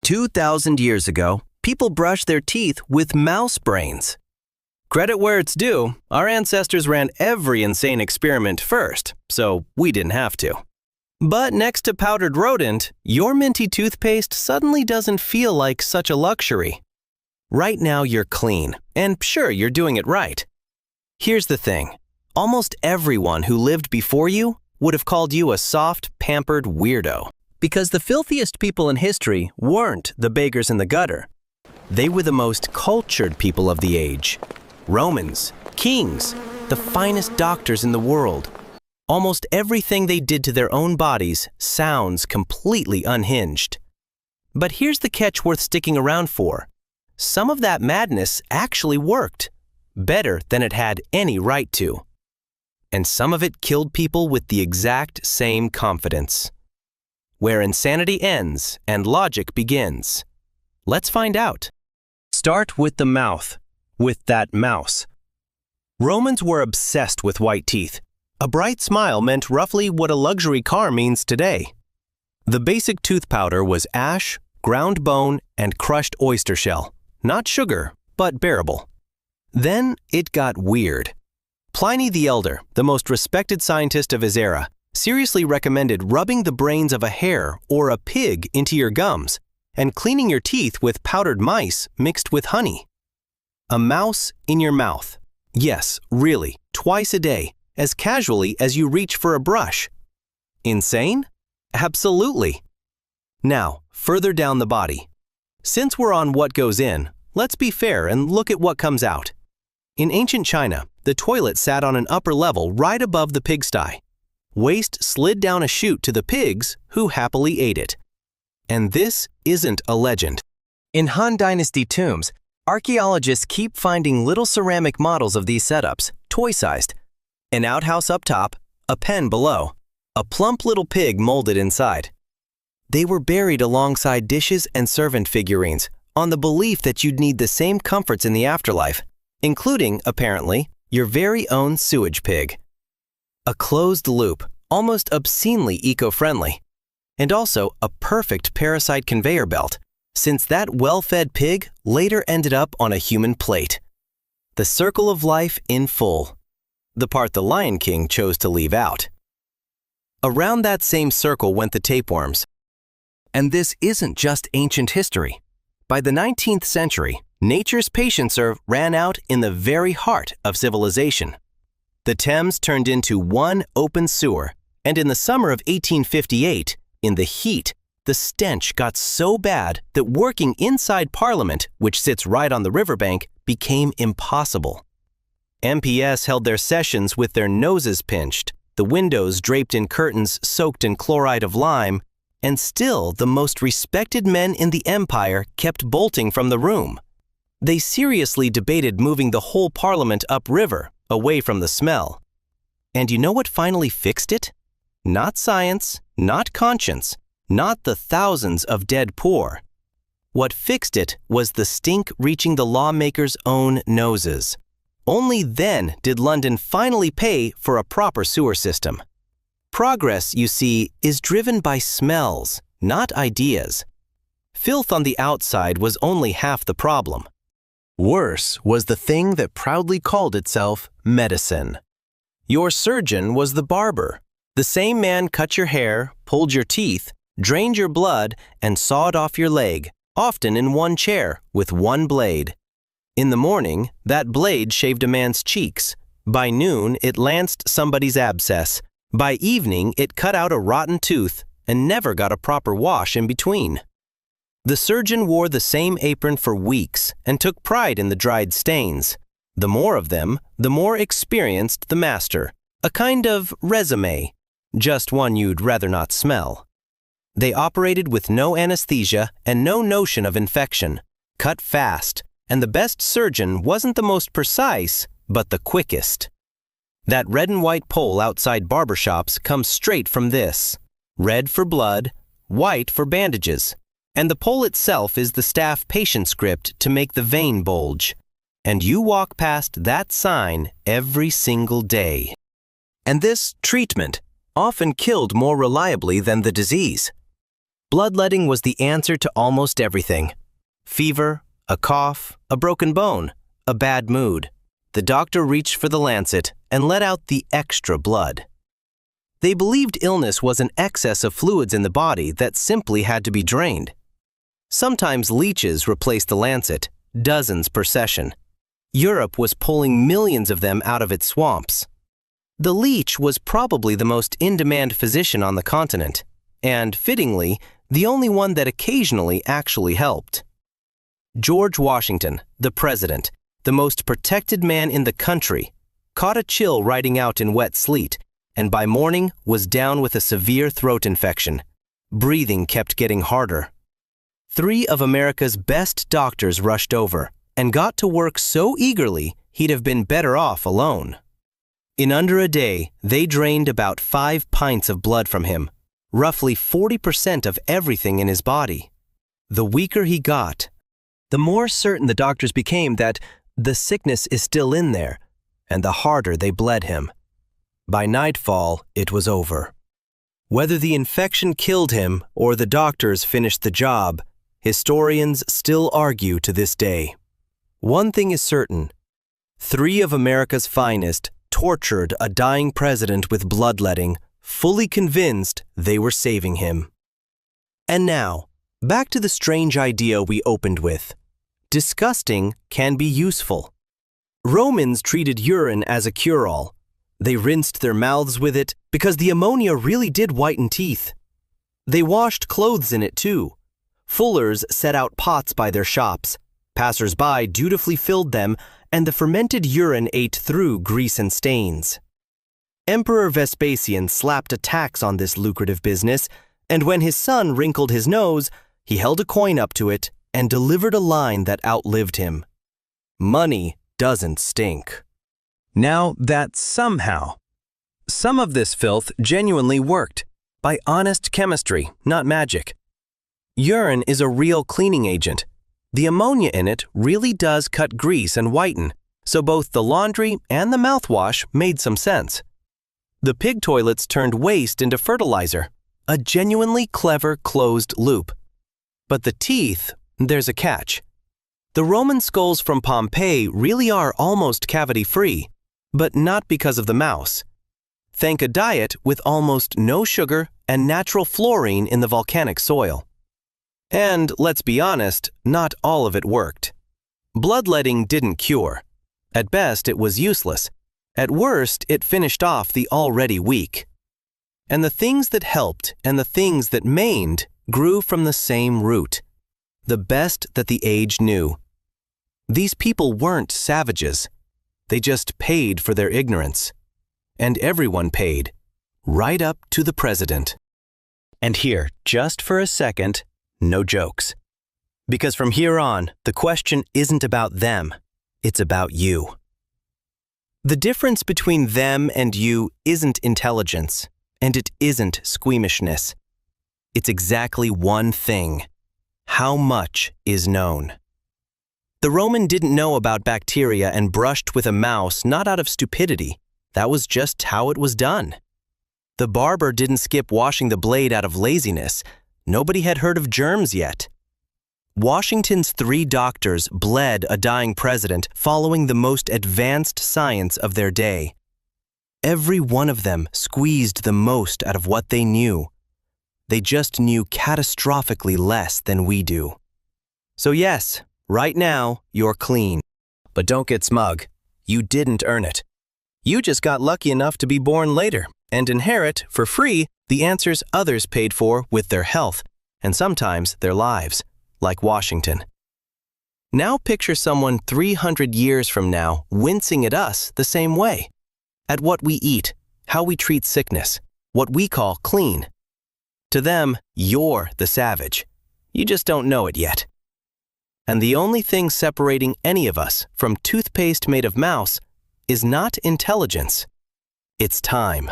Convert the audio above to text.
2,000 years ago, people brushed their teeth with mouse brains. Credit where it's due, our ancestors ran every insane experiment first, so we didn't have to. But next to powdered rodent, your minty toothpaste suddenly doesn't feel like such a luxury. Right now you're clean, and sure, you're doing it right. Here's the thing. Almost everyone who lived before you would have called you a soft, pampered weirdo. Because the filthiest people in history weren't the beggars in the gutter. They were the most cultured people of the age. Romans, kings, the finest doctors in the world. Almost everything they did to their own bodies sounds completely unhinged. But here's the catch worth sticking around for. Some of that madness actually worked, better than it had any right to. And some of it killed people with the exact same confidence. Where insanity ends and logic begins. Let's find out. Start with the mouth, with that mouse. Romans were obsessed with white teeth. A bright smile meant roughly what a luxury car means today. The basic tooth powder was ash, ground bone, and crushed oyster shell. Not sugar, but bearable. Then it got weird. Pliny the Elder, the most respected scientist of his era, seriously recommended rubbing the brains of a hare or a pig into your gums and cleaning your teeth with powdered mice mixed with honey. A mouse in your mouth. Yes, really, twice a day, as casually as you reach for a brush. Insane? Absolutely. Now, further down the body. Since we're on what goes in, let's be fair and look at what comes out. In ancient China, the toilet sat on an upper level right above the pigsty. Waste slid down a chute to the pigs, who happily ate it. And this isn't a legend. In Han-dynasty tombs, archaeologists keep finding little ceramic models of these setups, toy-sized. An outhouse up top, a pen below, a plump little pig molded inside. They were buried alongside dishes and servant figurines, on the belief that you'd need the same comforts in the afterlife, including, apparently, your very own sewage pig. A closed loop, almost obscenely eco-friendly, and also a perfect parasite conveyor belt, since that well-fed pig later ended up on a human plate. The circle of life in full, the part the Lion King chose to leave out. Around that same circle went the tapeworms. And this isn't just ancient history. By the 19th century, nature's patience ran out in the very heart of civilization. The Thames turned into one open sewer, and in the summer of 1858, in the heat, the stench got so bad that working inside Parliament, which sits right on the riverbank, became impossible. MPs held their sessions with their noses pinched, the windows draped in curtains soaked in chloride of lime, and still the most respected men in the empire kept bolting from the room. They seriously debated moving the whole Parliament upriver, away from the smell. And you know what finally fixed it? Not science, not conscience, not the thousands of dead poor. What fixed it was the stink reaching the lawmakers' own noses. Only then did London finally pay for a proper sewer system. Progress, you see, is driven by smells, not ideas. Filth on the outside was only half the problem. Worse was the thing that proudly called itself medicine. Your surgeon was the barber. The same man cut your hair, pulled your teeth, drained your blood, and sawed off your leg, often in one chair, with one blade. In the morning, that blade shaved a man's cheeks. By noon, it lanced somebody's abscess. By evening, it cut out a rotten tooth and never got a proper wash in between. The surgeon wore the same apron for weeks and took pride in the dried stains. The more of them, the more experienced the master. A kind of resume, just one you'd rather not smell. They operated with no anesthesia and no notion of infection, cut fast, and the best surgeon wasn't the most precise, but the quickest. That red and white pole outside barbershops comes straight from this. Red for blood, white for bandages. And the pole itself is the staff patient script to make the vein bulge. And you walk past that sign every single day. And this treatment often killed more reliably than the disease. Bloodletting was the answer to almost everything. Fever, a cough, a broken bone, a bad mood. The doctor reached for the lancet and let out the extra blood. They believed illness was an excess of fluids in the body that simply had to be drained. Sometimes leeches replaced the lancet, dozens per session. Europe was pulling millions of them out of its swamps. The leech was probably the most in-demand physician on the continent, and, fittingly, the only one that occasionally actually helped. George Washington, the president, the most protected man in the country, caught a chill riding out in wet sleet, and by morning was down with a severe throat infection. Breathing kept getting harder. 3 of America's best doctors rushed over and got to work so eagerly he'd have been better off alone. In under a day, they drained about 5 pints of blood from him, roughly 40% of everything in his body. The weaker he got, the more certain the doctors became that the sickness is still in there, and the harder they bled him. By nightfall, it was over. Whether the infection killed him or the doctors finished the job, historians still argue to this day. One thing is certain: 3 of America's finest tortured a dying president with bloodletting, fully convinced they were saving him. And now, back to the strange idea we opened with. Disgusting can be useful. Romans treated urine as a cure-all. They rinsed their mouths with it because the ammonia really did whiten teeth. They washed clothes in it too. Fullers set out pots by their shops. Passers-by dutifully filled them, and the fermented urine ate through grease and stains. Emperor Vespasian slapped a tax on this lucrative business, and when his son wrinkled his nose, he held a coin up to it and delivered a line that outlived him. Money doesn't stink. Now that somehow, some of this filth genuinely worked, by honest chemistry, not magic. Urine is a real cleaning agent. The ammonia in it really does cut grease and whiten, so both the laundry and the mouthwash made some sense. The pig toilets turned waste into fertilizer, a genuinely clever closed loop. But the teeth, there's a catch. The Roman skulls from Pompeii really are almost cavity-free, but not because of the mouse. Thank a diet with almost no sugar and natural fluorine in the volcanic soil. And, let's be honest, not all of it worked. Bloodletting didn't cure. At best, it was useless. At worst, it finished off the already weak. And the things that helped and the things that maimed grew from the same root, the best that the age knew. These people weren't savages. They just paid for their ignorance. And everyone paid, right up to the president. And here, just for a second, no jokes. Because from here on, the question isn't about them, it's about you. The difference between them and you isn't intelligence, and it isn't squeamishness. It's exactly one thing: how much is known. The Roman didn't know about bacteria and brushed with a mouse not out of stupidity. That was just how it was done. The barber didn't skip washing the blade out of laziness. Nobody had heard of germs yet. Washington's 3 doctors bled a dying president following the most advanced science of their day. Every one of them squeezed the most out of what they knew. They just knew catastrophically less than we do. So yes, right now, you're clean. But don't get smug. You didn't earn it. You just got lucky enough to be born later and inherit, for free, the answers others paid for with their health, and sometimes their lives, like Washington. Now picture someone 300 years from now wincing at us the same way, at what we eat, how we treat sickness, what we call clean. To them, you're the savage. You just don't know it yet. And the only thing separating any of us from toothpaste made of mouse is not intelligence. It's time.